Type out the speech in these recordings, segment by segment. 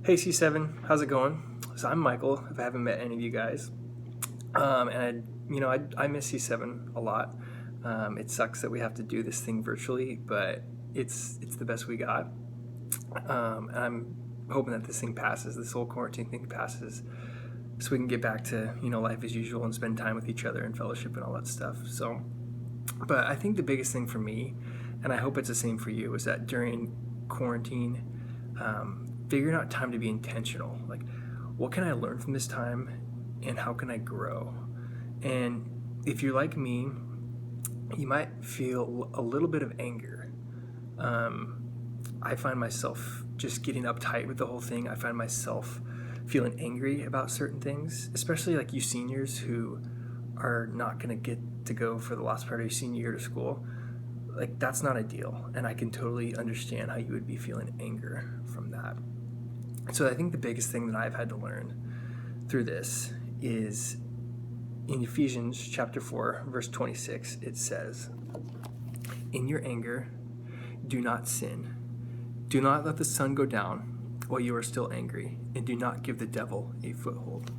Hey C7, how's it going? So I'm Michael, if I haven't met any of you guys. I miss C7 a lot. It sucks that we have to do this thing virtually, but it's the best we got. And I'm hoping that this thing passes, this whole quarantine thing passes, so we can get back to, life as usual and spend time with each other and fellowship and all that stuff. But I think the biggest thing for me, and I hope it's the same for you, is that during quarantine, figuring out time to be intentional. Like, what can I learn from this time and how can I grow? And if you're like me, you might feel a little bit of anger. I find myself just getting uptight with the whole thing. I find myself feeling angry about certain things, especially like you seniors who are not going to get to go for the last part of your senior year to school. Like, that's not ideal, and I can totally understand how you would be feeling anger from that. So I think the biggest thing that I've had to learn through this is in Ephesians chapter 4, verse 26, it says, "In your anger, do not sin. Do not let the sun go down while you are still angry, and do not give the devil a foothold."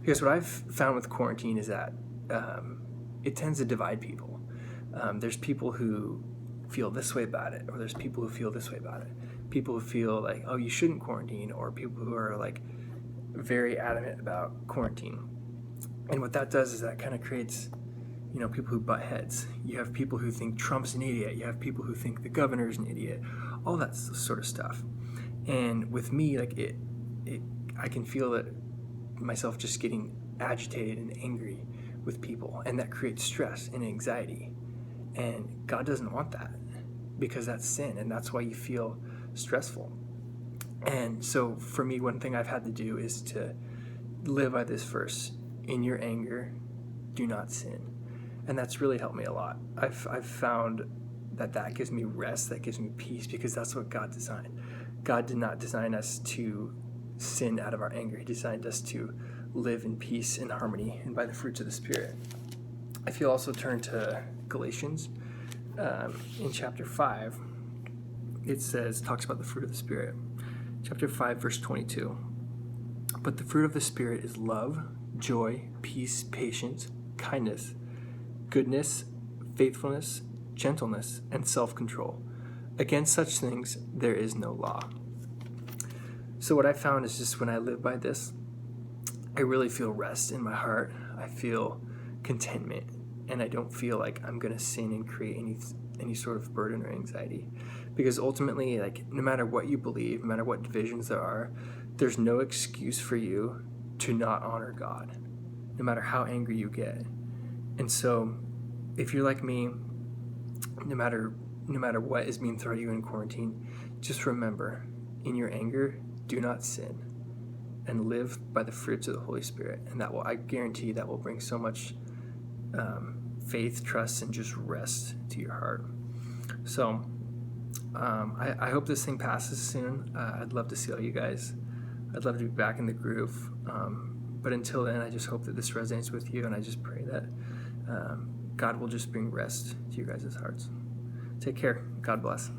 Because what I've found with quarantine is that it tends to divide people. There's people who feel this way about it, or there's people who feel this way about it. People who feel like, oh, you shouldn't quarantine, or people who are like very adamant about quarantine. And what that does is that kind of creates, people who butt heads. You have people who think Trump's an idiot. You have people who think the governor's an idiot. All that sort of stuff. And with me, like I can feel that myself just getting agitated and angry with people, and that creates stress and anxiety. And God doesn't want that, because that's sin, and that's why you feel stressful. And so for me, one thing I've had to do is to live by this verse: in your anger, do not sin. And that's really helped me a lot. I've found that gives me rest, that gives me peace, because that's what God designed. God did not design us to sin out of our anger. He designed us to live in peace and harmony and by the fruits of the Spirit. If you also turn to Galatians, in chapter 5, it talks about the fruit of the Spirit. Chapter 5, verse 22. "But the fruit of the Spirit is love, joy, peace, patience, kindness, goodness, faithfulness, gentleness, and self-control. Against such things there is no law." So what I found is just when I live by this, I really feel rest in my heart. I feel contentment, and I don't feel like I'm going to sin and create any sort of burden or anxiety. Because ultimately, like, no matter what you believe, no matter what divisions there are, there's no excuse for you to not honor God, no matter how angry you get. And so if you're like me, no matter what is being thrown at you in quarantine, just remember, in your anger, do not sin, and live by the fruits of the Holy Spirit. And I guarantee that will bring so much faith, trust, and just rest to your heart. So I hope this thing passes soon. I'd love to see all you guys. I'd love to be back in the groove. But until then, I just hope that this resonates with you, and I just pray that God will just bring rest to your guys' hearts. Take care. God bless.